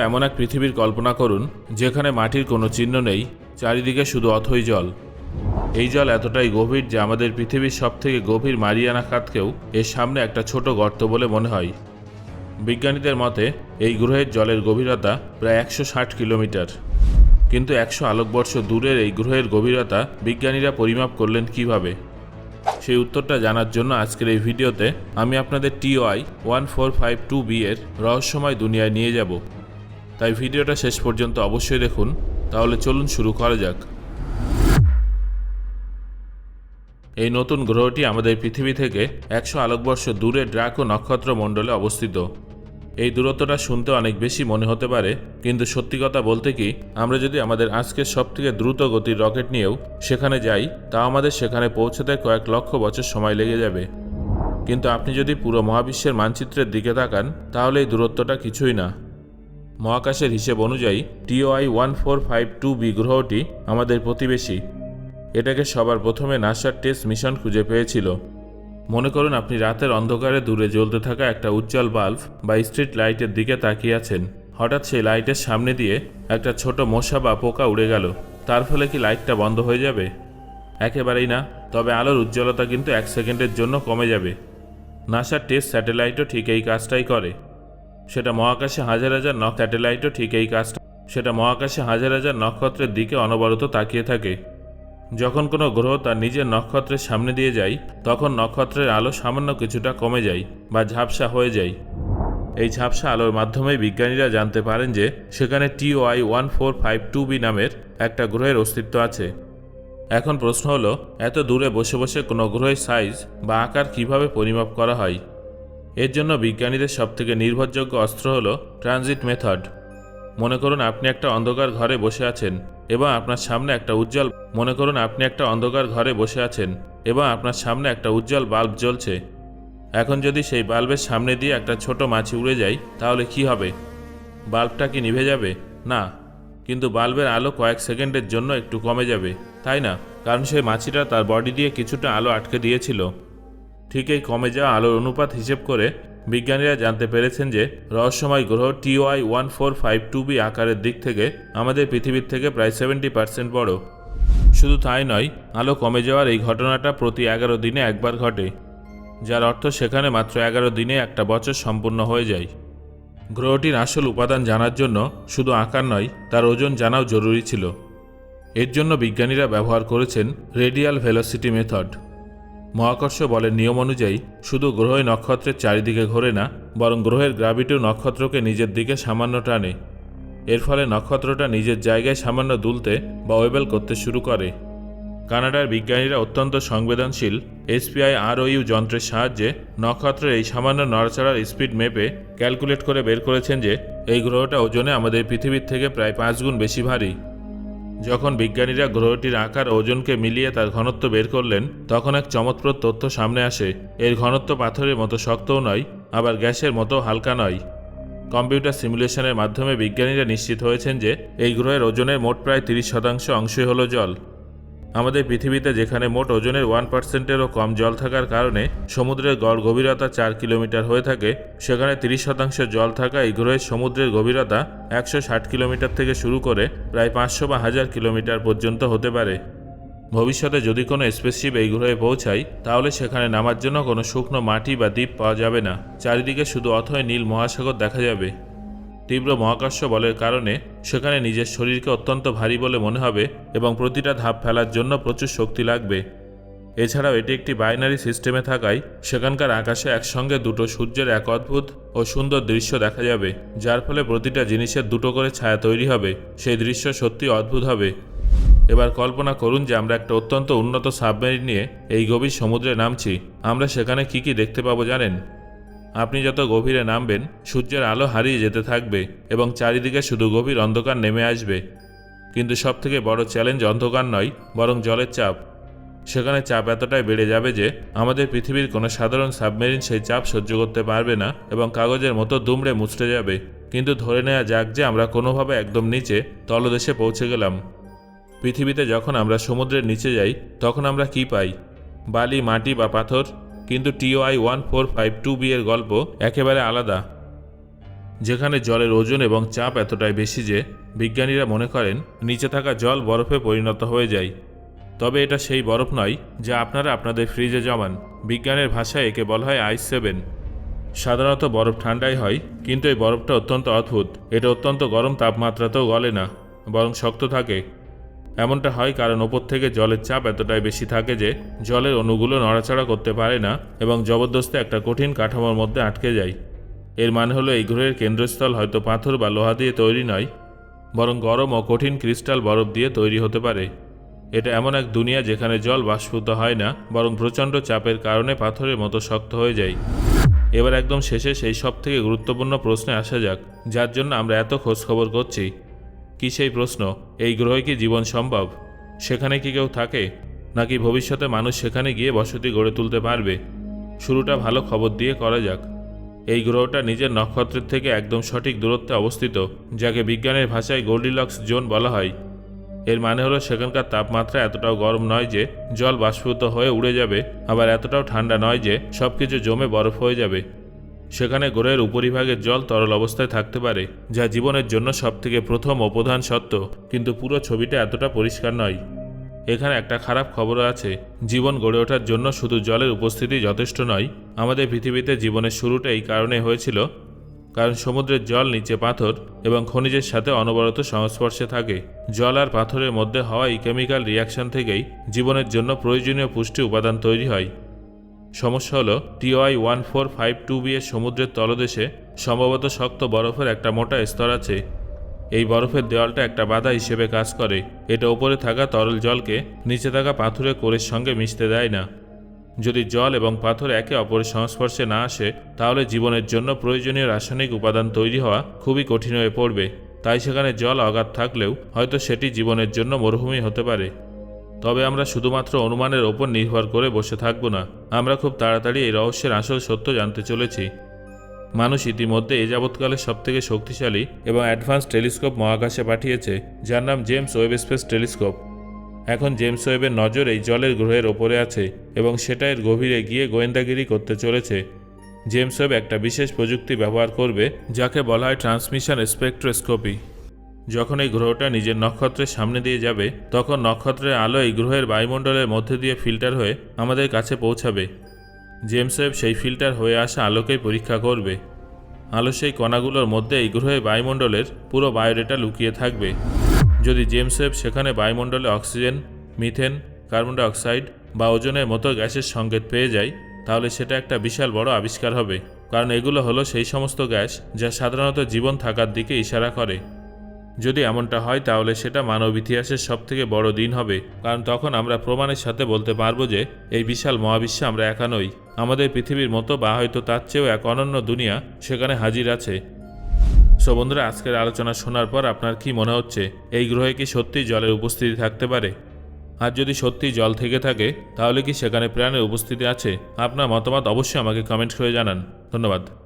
এমন এক পৃথিবীর কল্পনা করুন যেখানে মাটির কোনো চিহ্ন নেই, চারিদিকে শুধু অথই জল। এই জল এতটাই গভীর যে আমাদের পৃথিবীর সবথেকে গভীর মারিয়ানা খাতকেও এর সামনে একটা ছোট গর্ত বলে মনে হয়। বিজ্ঞানীদের মতে এই গ্রহের জলের গভীরতা প্রায় 160 কিলোমিটার। কিন্তু 100 আলোকবর্ষ দূরের এই গ্রহের গভীরতা বিজ্ঞানীরা পরিমাপ করলেন কিভাবে? সেই উত্তরটা জানার জন্য আজকের এই ভিডিওতে আমি আপনাদের TOI 1452b এর রহস্যময় দুনিয়ায় নিয়ে যাব। তাই ভিডিওটা শেষ পর্যন্ত অবশ্যই দেখুন। তাহলে চলুন শুরু করা যাক। এই নতুন গ্রহটি আমাদের পৃথিবী থেকে 100 আলোকবর্ষ দূরে ড্রাকো নক্ষত্র মণ্ডলে অবস্থিত। এই দূরত্বটা শুনতে অনেক বেশি মনে হতে পারে, কিন্তু সত্যি কথা বলতে কি, আমরা যদি আমাদের আজকের সবথেকে দ্রুত গতির রকেট নিয়েও সেখানে যাই, তা আমাদের সেখানে পৌঁছতে কয়েক লক্ষ বছর সময় লেগে যাবে। কিন্তু আপনি যদি পুরো মহাবিশ্বের মানচিত্রের দিকে তাকান, তাহলে এই দূরত্বটা কিছুই না। মহাকাশের হিসেব অনুযায়ী TOI 1452b গ্রহটি আমাদের প্রতিবেশী। এটাকে সবার প্রথমে নাসার টেস্ট মিশন খুঁজে পেয়েছিল। মনে করুন আপনি রাতের অন্ধকারে দূরে জ্বলতে থাকা একটা উজ্জ্বল বাল্ব বা স্ট্রিট লাইটের দিকে তাকিয়ে আছেন। হঠাৎ সেই লাইটের সামনে দিয়ে একটা ছোট মশা বা পোকা উড়ে গেল। তার ফলে কি লাইটটা বন্ধ হয়ে যাবে? একেবারেই না। তবে আলোর উজ্জ্বলতা কিন্তু 1 সেকেন্ডের জন্য কমে যাবে। নাসার টেস্ট স্যাটেলাইটও ঠিক এই কাজটাই করে। সেটা মহাকাশে হাজার হাজার নক্ষত্রের দিকে অনবরত তাকিয়ে থাকে। যখন কোনো গ্রহ তার নিজের নক্ষত্রের সামনে দিয়ে যায়, তখন নক্ষত্রের আলো সামান্য কিছুটা কমে যায় বা ঝাপসা হয়ে যায়। এই ঝাপসা আলোর মাধ্যমে বিজ্ঞানীরা জানতে পারেন যে সেখানে TOI 1452b নামের একটা গ্রহের অস্তিত্ব আছে। এখন প্রশ্ন হলো, এত দূরে বসে বসে কোনো গ্রহের সাইজ বা আকার কিভাবে পরিমাপ করা হয়? এর জন্য বিজ্ঞানীদের সবথেকে নির্ভরযোগ্য অস্ত্র হলো ট্রানজিট মেথড। মনে করুন আপনি একটা অন্ধকার ঘরে বসে আছেন এবং আপনার সামনে একটা উজ্জ্বল বাল্ব জ্বলছে। এখন যদি সেই বাল্বের সামনে দিয়ে একটা ছোট মাছি উড়ে যায়, তাহলে কি হবে? বাল্বটা কি নিভে যাবে? না, কিন্তু বাল্বের আলো কয়েক সেকেন্ডের জন্য একটু কমে যাবে, তাই না? কারণ সেই মাছিটা তার বডি দিয়ে কিছুটা আলো আটকে দিয়েছিল। ঠিক এই কমে যাওয়া আলোর অনুপাত হিসেব করে বিজ্ঞানীরা জানতে পেরেছেন যে রহস্যময় গ্রহ TOI 1452b আকারের দিক থেকে আমাদের পৃথিবীর থেকে প্রায় 70% বড়। শুধু তাই নয়, আলো কমে যাওয়ার এই ঘটনাটা প্রতি 11 দিনে একবার ঘটে, যার অর্থ সেখানে মাত্র 11 দিনে একটা বছর সম্পূর্ণ হয়ে যায়। গ্রহটির আসল উপাদান জানার জন্য শুধু আকার নয়, তার ওজন জানাও জরুরি ছিল। এর জন্য বিজ্ঞানীরা ব্যবহার করেছেন রেডিয়াল ভেলোসিটি মেথড। মহাকর্ষ বলের নিয়ম অনুযায়ী শুধু গ্রহই নক্ষত্রের চারিদিকে ঘোরে না, বরং গ্রহের গ্র্যাভিটিও নক্ষত্রকে নিজের দিকে সামান্য টানে। এর ফলে নক্ষত্রটা নিজের জায়গায় সামান্য দুলতে বা ওয়েবেল করতে শুরু করে। কানাডার বিজ্ঞানীরা অত্যন্ত সংবেদনশীল SPI ROU যন্ত্রের সাহায্যে নক্ষত্রের এই সামান্য নড়াচড়ার স্পিড মেপে ক্যালকুলেট করে বের করেছেন যে এই গ্রহটা ওজনে আমাদের পৃথিবীর থেকে প্রায় 5 গুণ বেশি ভারী। যখন বিজ্ঞানীরা গ্রহটির আকার ও ওজনকে মিলিয়ে তার ঘনত্ব বের করলেন, তখন এক চমৎপ্রদ তথ্য সামনে আসে। এর ঘনত্ব পাথরের মতো শক্তও নয়, আবার গ্যাসের মতো হালকা নয়। কম্পিউটার সিমুলেশনের মাধ্যমে বিজ্ঞানীরা নিশ্চিত হয়েছেন যে এই গ্রহের ওজনের মোট প্রায় 30% অংশই হলো জল। আমাদের পৃথিবীতে যেখানে মোট ওজনের 1%-এরও কম জল থাকার কারণে সমুদ্রের গড় গভীরতা 4 কিলোমিটার হয়ে থাকে, সেখানে 30% জল থাকা এই গ্রহের সমুদ্রের গভীরতা 160 কিলোমিটার থেকে শুরু করে প্রায় 500 বা 1000 কিলোমিটার পর্যন্ত হতে পারে। ভবিষ্যতে যদি কোনো স্পেসশিপ এই গ্রহে পৌঁছায়, তাহলে সেখানে নামার জন্য কোনো শুকনো মাটি বা দ্বীপ পাওয়া যাবে না। চারিদিকে শুধু অথই নীল মহাসাগর দেখা যাবে। তীব্র মহাকর্ষ বলের কারণে সেখানে নিজের শরীরকে অত্যন্ত ভারী বলে মনে হবে এবং প্রতিটা ধাপ ফেলার জন্য প্রচুর শক্তি লাগবে। এছাড়াও এটি একটি বাইনারি সিস্টেমে থাকায় সেখানকার আকাশে একসঙ্গে দুটো সূর্যের এক অদ্ভুত ও সুন্দর দৃশ্য দেখা যাবে, যার ফলে প্রতিটা জিনিসের দুটো করে ছায়া তৈরি হবে। সেই দৃশ্য সত্যি অদ্ভুত হবে। এবার কল্পনা করুন যে আমরা একটা অত্যন্ত উন্নত সাবমেরিন নিয়ে এই গভীর সমুদ্রে নামছি। আমরা সেখানে কি কি দেখতে পাবো জানেন? আপনি যত গভীরে নামবেন, সূর্যের আলো হারিয়ে যেতে থাকবে এবং চারিদিকে শুধু গভীর অন্ধকার নেমে আসবে। কিন্তু সবথেকে বড় চ্যালেঞ্জ অন্ধকার নয়, বরং জলের চাপ। সেখানে চাপ এতটাই বেড়ে যাবে যে আমাদের পৃথিবীর কোনো সাধারণ সাবমেরিন সেই চাপ সহ্য করতে পারবে না এবং কাগজের মতো দুমড়ে মুচড়ে যাবে। কিন্তু ধরে নেওয়া যাক যে আমরা কোনোভাবে একদম নিচে তলদেশে পৌঁছে গেলাম। পৃথিবীতে যখন আমরা সমুদ্রের নিচে যাই, তখন আমরা কি পাই? বালি, মাটি বা পাথর। কিন্তু TOI 1452b এর গল্প একেবারে আলাদা। যেখানে জলের ওজন এবং চাপ এতটাই বেশি যে বিজ্ঞানীরা মনে করেন নিচে থাকা জল বরফে পরিণত হয়ে যায়। তবে এটা সেই বরফ নয় যা আপনারা আপনাদের ফ্রিজে জমান। বিজ্ঞানের ভাষায় একে বলা হয় আইস 7। সাধারণত বরফ ঠান্ডাই হয়, কিন্তু এই বরফটা অত্যন্ত অদ্ভুত। এটা অত্যন্ত গরম তাপমাত্রাতেও গলে না, বরং শক্ত থাকে। এমনটা হয় কারণ ওপর থেকে জলের চাপ এতটাই বেশি থাকে যে জলের অণুগুলো নড়াচড়া করতে পারে না এবং জবরদস্তি একটা কঠিন কাঠামোর মধ্যে আটকে যায়। এর মানে হলো এই গ্রহের কেন্দ্রস্থল হয়তো পাথর বা লোহা দিয়ে তৈরি নয়, বরং গরম ও কঠিন ক্রিস্টাল বরফ দিয়ে তৈরি হতে পারে। এটা এমন এক দুনিয়া যেখানে জল বাষ্পীভূত হয় না, বরং প্রচণ্ড চাপের কারণে পাথরের মতো শক্ত হয়ে যায়। এবার একদম শেষে সেই সব থেকে গুরুত্বপূর্ণ প্রশ্নে আসা যাক, যার জন্য আমরা এত খোঁজখবর করছি। কি সেই প্রশ্ন, এই গ্রহে কি জীবন সম্ভব? সেখানে কি কেউ থাকে, নাকি ভবিষ্যতে মানুষ সেখানে গিয়ে বসতি গড়ে তুলতে পারবে? শুরুটা ভালো খবর দিয়ে করা যাক। এই গ্রহটা নিজের নক্ষত্রের থেকে একদম সঠিক দূরত্বে অবস্থিত, যাকে বিজ্ঞানের ভাষায় গোল্ডিলক্স জোন বলা হয়। এর মানে হলো সেখানকার তাপমাত্রা এতটাও গরম নয় যে জল বাষ্পীভূত হয়ে উড়ে যাবে, আবার এতটাও ঠান্ডা নয় যে সব কিছু জমে বরফ হয়ে যাবে। সেখানে গ্রহের উপরিভাগের জল তরল অবস্থায় থাকতে পারে, যা জীবনের জন্য সবথেকে প্রথম ও প্রধান সত্য। কিন্তু পুরো ছবিটা এতটা পরিষ্কার নয়। এখানে একটা খারাপ খবরও আছে। জীবন গড়ে ওঠার জন্য শুধু জলের উপস্থিতি যথেষ্ট নয়। আমাদের পৃথিবীতে জীবনের শুরুটা এই কারণে হয়েছিল কারণ সমুদ্রের জল নিচে পাথর এবং খনিজের সাথে অনবরত সংস্পর্শে থাকে। জল আর পাথরের মধ্যে হওয়া এই কেমিক্যাল রিয়াকশন থেকেই জীবনের জন্য প্রয়োজনীয় পুষ্টি উপাদান তৈরি হয়। সমস্যা হলো TY1452b এর সমুদ্রের তলদেশে সম্ভবত শক্ত বরফের একটা মোটা স্তর আছে। এই বরফের দেওয়ালটা একটা বাধা হিসেবে কাজ করে। এটা উপরে থাকা তরল জলকে নিচে থাকা পাথরের কোরের সঙ্গে মিশতে দেয় না। যদি জল এবং পাথর একে অপরের সংস্পর্শে না আসে, তাহলে জীবনের জন্য প্রয়োজনীয় রাসায়নিক উপাদান তৈরি হওয়া খুবই কঠিন হয়ে পড়বে। তাই সেখানে জল অগাধ থাকলেও হয়তো সেটি জীবনের জন্য মরুভূমি হতে পারে। তবে আমরা শুধুমাত্র অনুমানের ওপর নির্ভর করে বসে থাকব না। আমরা খুব তাড়াতাড়ি এই রহস্যের আসল সত্য জানতে চলেছি। মানুষ ইতিমধ্যে এ যাবৎকালের সবথেকে শক্তিশালী এবং অ্যাডভান্স টেলিস্কোপ মহাকাশে পাঠিয়েছে, যার নাম জেমস ওয়েব স্পেস টেলিস্কোপ। এখন জেমস ওয়েবের নজর এই জলের গ্রহের ওপরে আছে এবং সেটা এর গভীরে গিয়ে গোয়েন্দাগিরি করতে চলেছে। জেমস ওয়েব একটা বিশেষ প্রযুক্তি ব্যবহার করবে, যাকে বলা হয় ট্রান্সমিশন স্পেকট্রোস্কোপি। যখন এই গ্রহটা নিজের নক্ষত্রের সামনে দিয়ে যাবে, তখন নক্ষত্রের আলো এই গ্রহের বায়ুমণ্ডলের মধ্যে দিয়ে ফিল্টার হয়ে আমাদের কাছে পৌঁছাবে। জেমস ওয়েব সেই ফিল্টার হয়ে আসা আলোকেই পরীক্ষা করবে। আলো সেই কণাগুলোর মধ্যে এই গ্রহের বায়ুমণ্ডলের পুরো বায়োডেটা লুকিয়ে থাকবে। যদি জেমস ওয়েব সেখানে বায়ুমণ্ডলে oxygen, methane, carbon die oxide বা ওজনের মতো গ্যাসের সংকেত পেয়ে যায়, তাহলে সেটা একটা বিশাল বড় আবিষ্কার হবে। কারণ এগুলো হলো সেই সমস্ত গ্যাস যা সাধারণত জীবন থাকার দিকে ইশারা করে। যদি এমনটা হয়, তাহলে সেটা মানব ইতিহাসের সবথেকে বড় দিন হবে। কারণ তখন আমরা প্রমাণের সাথে বলতে পারবো যে এই বিশাল মহাবিশ্বে আমরা একা নই। আমাদের পৃথিবীর মতো বা হয়তো তার চেয়েও এক অনন্য দুনিয়া সেখানে হাজির আছে। সো বন্ধুরা, আজকের আলোচনা শোনার পর আপনার কি মনে হচ্ছে, এই গ্রহে কি সত্যিই জলের উপস্থিতি থাকতে পারে? আর যদি সত্যিই জল থেকে থাকে, তাহলে কি সেখানে প্রাণের উপস্থিতি আছে? আপনার মতামত অবশ্যই আমাকে কমেন্ট করে জানান। ধন্যবাদ।